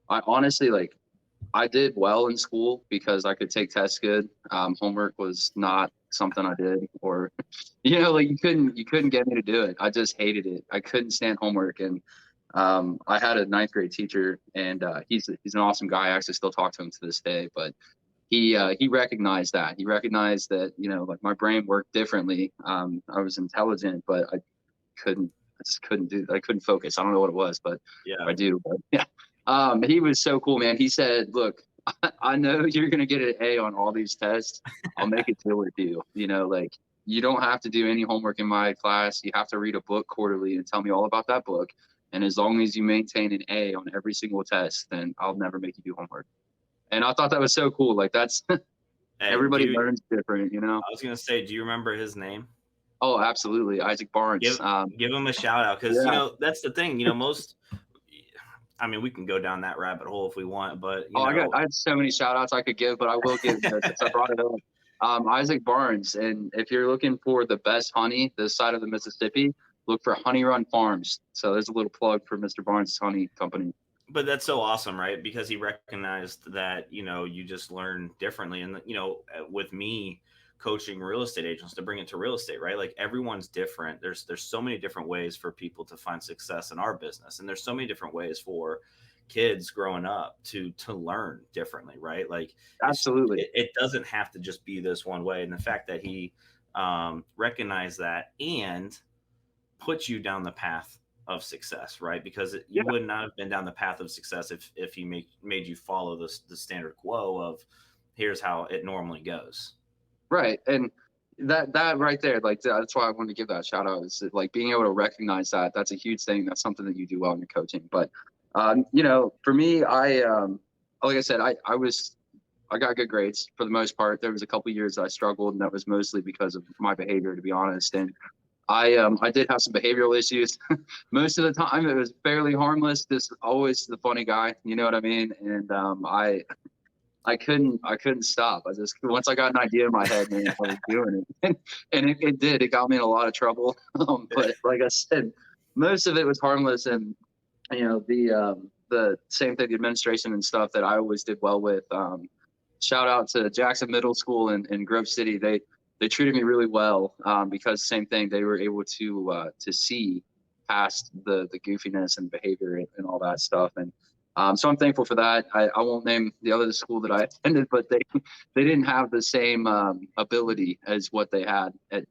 I honestly, like, I did well in school because I could take tests good. Homework was not something I did, or, like you couldn't get me to do it. I just hated it. I couldn't stand homework. And I had a ninth grade teacher, and he's an awesome guy. I actually still talk to him to this day, but he recognized that. He recognized that, like my brain worked differently. I was intelligent, but I couldn't focus. I don't know what it was, but Yeah. I do. But yeah. He was so cool, man. He said, look, I know you're going to get an A on all these tests. I'll make a deal with you. Like, you don't have to do any homework in my class. You have to read a book quarterly and tell me all about that book. And as long as you maintain an A on every single test, then I'll never make you do homework. And I thought that was so cool. Like, that's everybody learns different, I was going to say, do you remember his name? Oh, absolutely. Isaac Barnes. Give him a shout out. Cause yeah. That's the thing, we can go down that rabbit hole if we want, but I had so many shout outs I could give, but I will give because I brought it up. Isaac Barnes. And if you're looking for the best honey this side of the Mississippi, look for Honey Run Farms. So there's a little plug for Mr. Barnes' honey company. But that's so awesome, right? Because he recognized that, you just learn differently. And, with me coaching real estate agents, to bring it to real estate, right? Like, everyone's different. There's so many different ways for people to find success in our business. And there's so many different ways for kids growing up to learn differently, right? Like, absolutely, it doesn't have to just be this one way. And the fact that he recognized that and put you down the path of success, right? Because you would not have been down the path of success if he made you follow the standard quo of here's how it normally goes. Right. And that right there, like, that's why I wanted to give that shout out, is like being able to recognize that's a huge thing. That's something that you do well in your coaching. But for me, like I said, I got good grades for the most part. There was a couple of years that I struggled, and that was mostly because of my behavior, to be honest. And I did have some behavioral issues. Most of the time it was fairly harmless, just always the funny guy, you know what I mean? And I couldn't stop. Once I got an idea in my head, man, I was doing it. And it got me in a lot of trouble. But like I said, most of it was harmless. And, the same thing, the administration and stuff that I always did well with. Shout out to Jackson Middle School in Grove City. They treated me really well, because same thing, they were able to see past the goofiness and behavior and all that stuff. And so I'm thankful for that. I won't name the other school that I attended, but they didn't have the same ability as what they had at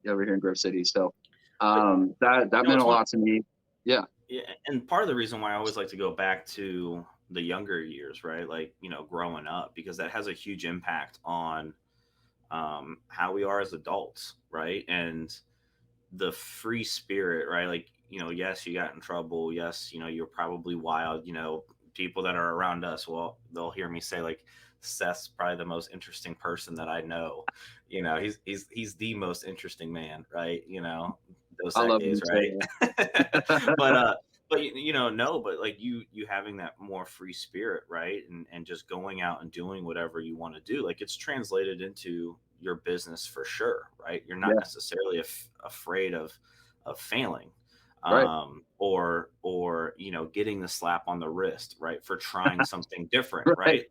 over here in Grove City. So that meant a lot to me. Yeah. Yeah. And part of the reason why I always like to go back to the younger years, right? Like, growing up, because that has a huge impact on how we are as adults, right? And the free spirit, right? Like, yes, you got in trouble. Yes, you're probably wild. People that are around us, well, they'll hear me say, like, Seth's probably the most interesting person that I know. He's the most interesting man, right? Those days, right? But like you having that more free spirit, right? And just going out and doing whatever you want to do, like, it's translated into your business for sure, right? You're not necessarily afraid of failing, right. or getting the slap on the wrist, right, for trying something different, right?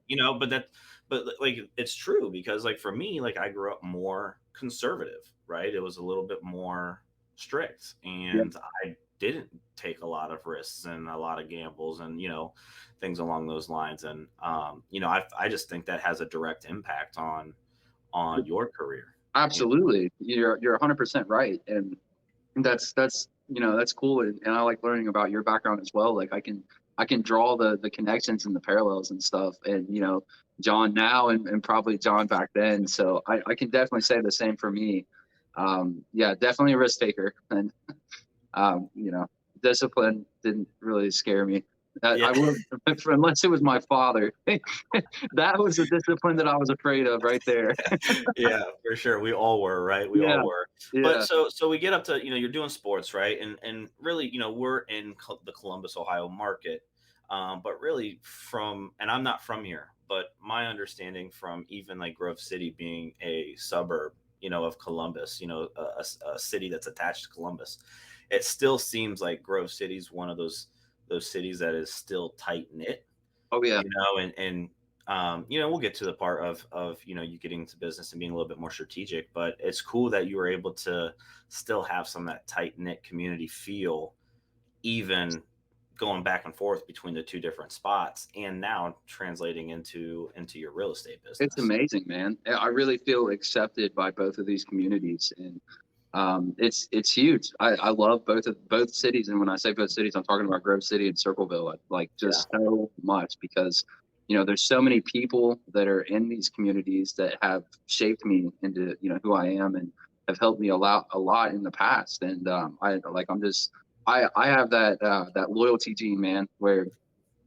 But like, it's true, because, like, for me, like, I grew up more conservative, right? It was a little bit more strict, and I didn't take a lot of risks and a lot of gambles and things along those lines. And I just think that has a direct impact on your career. Absolutely. You're 100% right. And that's cool. And I like learning about your background as well. Like, I can draw the connections and the parallels and stuff. And, John now and probably John back then. So I can definitely say the same for me. Definitely a risk taker. And, discipline didn't really scare me. I would, unless it was my father. That was the discipline that I was afraid of right there. Yeah, for sure. We all were, right? We all were. Yeah. But so we get up to, you're doing sports, right? And really, we're in the Columbus, Ohio market. But really and I'm not from here, but my understanding from even like Grove City being a suburb, of Columbus, a city that's attached to Columbus, it still seems like Grove City is one of those those cities that is still tight knit, Oh yeah. we'll get to the part of you getting into business and being a little bit more strategic, but it's cool that you were able to still have some of that tight knit community feel, even going back and forth between the two different spots, and now translating into your real estate It's business. amazing, man. I really feel accepted by both of these communities, and it's huge. I love both cities, and when I say both cities, I'm talking about Grove City and Circleville. I like Yeah. just so much because there's so many people that are in these communities that have shaped me into who I am and have helped me a lot in the past. And I have that loyalty gene, man, where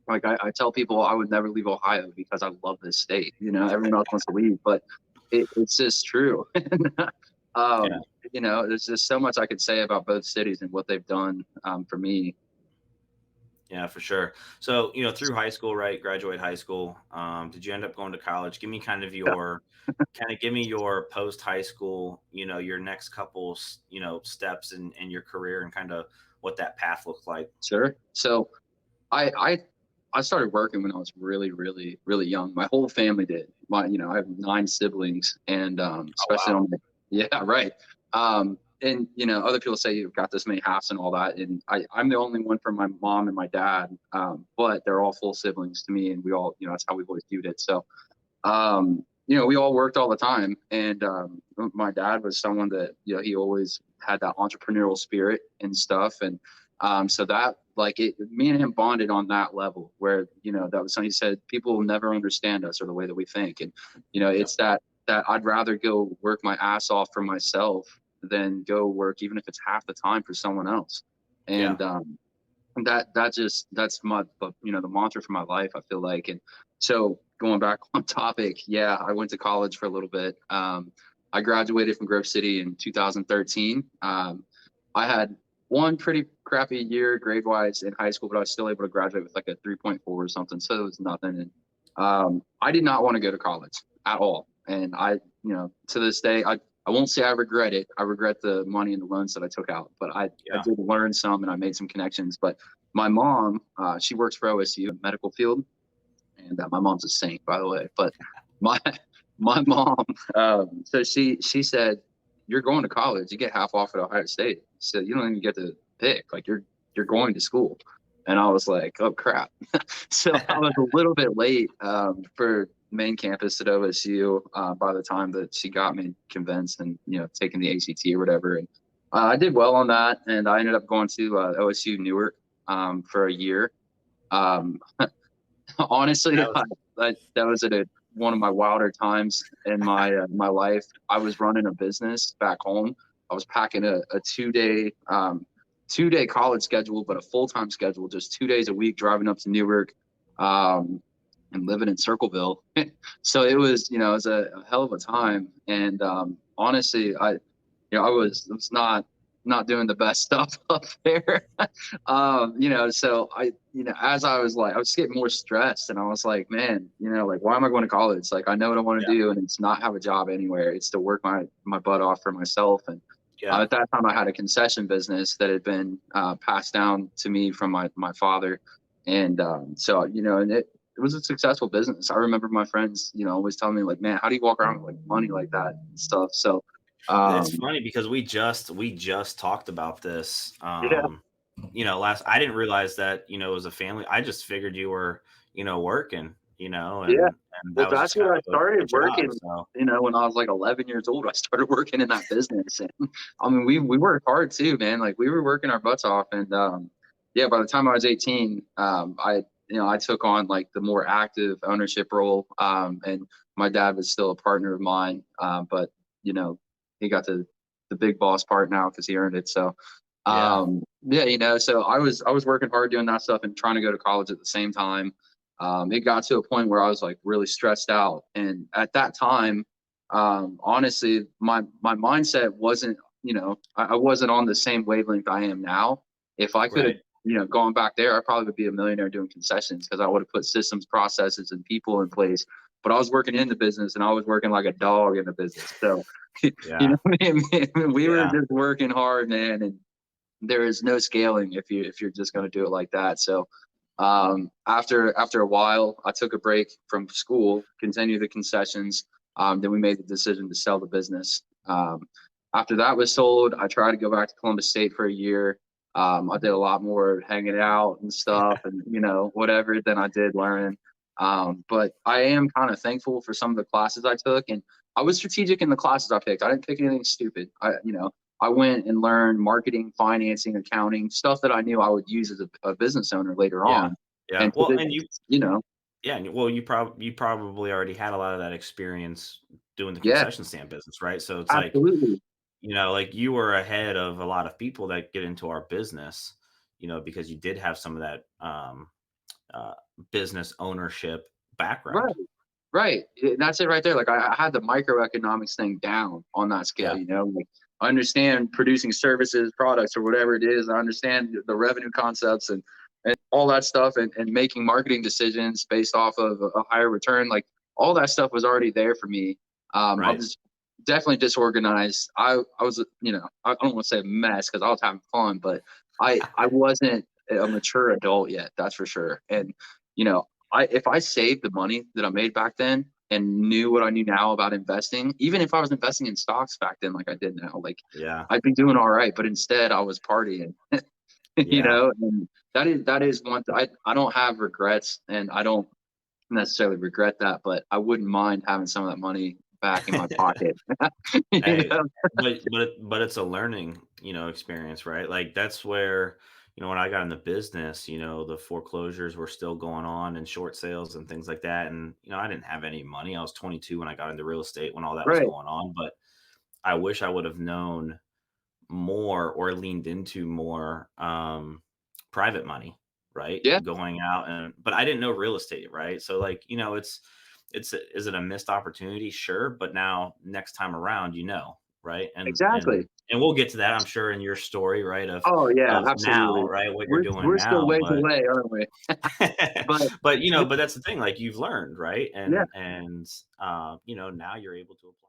like I tell people I would never leave Ohio because I love this state. Everyone else wants to leave, but it's just true. Yeah. um, there's just so much I could say about both cities and what they've done for me. Yeah, for sure. So, through high school, right? Graduate high school. Did you end up going to college? Give me your post high school, your next couple, steps in your career, and kind of what that path looked like. Sure. So I I I started working when I was really, really, really young. My whole family did. I have 9 siblings, and Oh, especially wow. on the, yeah, right. And other people say you've got this many halves and all that, and I'm the only one from my mom and my dad. But they're all full siblings to me, and we all, that's how we've always viewed it. So we all worked all the time. And my dad was someone that, he always had that entrepreneurial spirit and stuff. And so that, like, me and him bonded on that level where, that was something he said, people will never understand us or the way that we think. And, Yeah. it's that I'd rather go work my ass off for myself than go work, even if it's half the time, for someone else. Yeah. And that's my, the mantra for my life, I feel like. And so going back on topic, yeah, I went to college for a little bit. I graduated from Grove City in 2013. I had one pretty crappy year grade wise in high school, but I was still able to graduate with like a 3.4 or something. So it was nothing. And I did not want to go to college at all. And to this day, I won't say I regret it. I regret the money and the loans that I took out, but I Yeah. did learn some and I made some connections. But my mom, she works for OSU medical field, and my mom's a saint, by the way. But my my mom, so she said, "You're going to college. You get half off at Ohio State. So you don't even get to pick. Like you're going to school." And I was like, "Oh crap!" So I was a little bit late for main campus at OSU by the time that she got me convinced and taking the ACT or whatever. And I did well on that, and I ended up going to OSU Newark for a year. Um, Honestly, That was that was at one of my wilder times in my life. I was running a business back home. I was packing a 2-day college schedule, but a full-time schedule, just 2 days a week, driving up to Newark, and living in Circleville. So it was a hell of a time. And honestly, I was not doing the best stuff up there. So as I was like, I was getting more stressed, and I was like, man, like, why am I going to college? Like, I know what I want to yeah. do, and it's not have a job anywhere. It's to work my butt off for myself. And Yeah. at that time, I had a concession business that had been passed down to me from my father. And so, and it was a successful business. I remember my friends, always telling me, like, man, how do you walk around with like money like that and stuff? So, It's um, funny because we just talked about this. yeah, Last, I didn't realize that, it was a family. I just figured you were, working, yeah. and Well, that was that's just kind what I of a started job. working, So when I was like 11 years old. I started working in that business. And I mean, we worked hard too, man. Like, we were working our butts off. And yeah, by the time I was 18, I took on like the more active ownership role. And my dad was still a partner of mine. But he got the big boss part now because he earned it. So yeah, yeah, so I was working hard doing that stuff and trying to go to college at the same time. It got to a point where I was like really stressed out. And at that time, honestly, my mindset wasn't, I wasn't on the same wavelength I am now. If I could have, right. gone back there, I probably would be a millionaire doing concessions because I would have put systems, processes, and people in place. But I was working in the business, and I was working like a dog in the business. So, Yeah, what I mean? We were yeah, just working hard, man. And there is no scaling if you're just going to do it like that. So after a while, I took a break from school, continued the concessions. Then we made the decision to sell the business. After that was sold, I tried to go back to Columbus State for a year. I did a lot more hanging out and stuff, and whatever than I did learning. But I am kind of thankful for some of the classes I took, and I was strategic in the classes I picked. I didn't pick anything stupid. I went and learned marketing, financing, accounting, stuff that I knew I would use as a business owner later Yeah. on. Yeah. And Well, and you know, yeah, well, you probably already had a lot of that experience doing the yeah, concession stand business, right? So it's like, absolutely. like you were ahead of a lot of people that get into our business, because you did have some of that uh, business ownership Right, background. right. That's it right there. Like I had the microeconomics thing down on that scale, Yeah. like I understand producing services, products, or whatever it is. I understand the revenue concepts and all that stuff, and making marketing decisions based off of a higher return. Like all that stuff was already there for me. I Right. was definitely disorganized. I was, I don't want to say a mess because I was having fun, but I wasn't a mature adult yet. That's for sure. And if I saved the money that I made back then and knew what I knew now about investing, even if I was investing in stocks back then like I did now, like Yeah. I'd be doing all right. But instead, I was partying, Yeah. And that is one. I don't have regrets, and I don't necessarily regret that, but I wouldn't mind having some of that money back in my pocket. you Hey, know? but it's a learning, experience, right? Like that's where, when I got in the business, the foreclosures were still going on and short sales and things like that. And, I didn't have any money. I was 22 when I got into real estate when all that was Right. going on. But I wish I would have known more or leaned into more private money, right? Yeah. Going out but I didn't know real estate, right? So like, is it a missed opportunity? Sure, but now next time around, right? And Exactly. and and we'll get to that, I'm sure, in your story, right? Of Oh yeah. now, Absolutely. right? What you're doing We're still now, ways but away, aren't we? But but that's the thing, like you've learned, right? yeah. And now you're able to apply.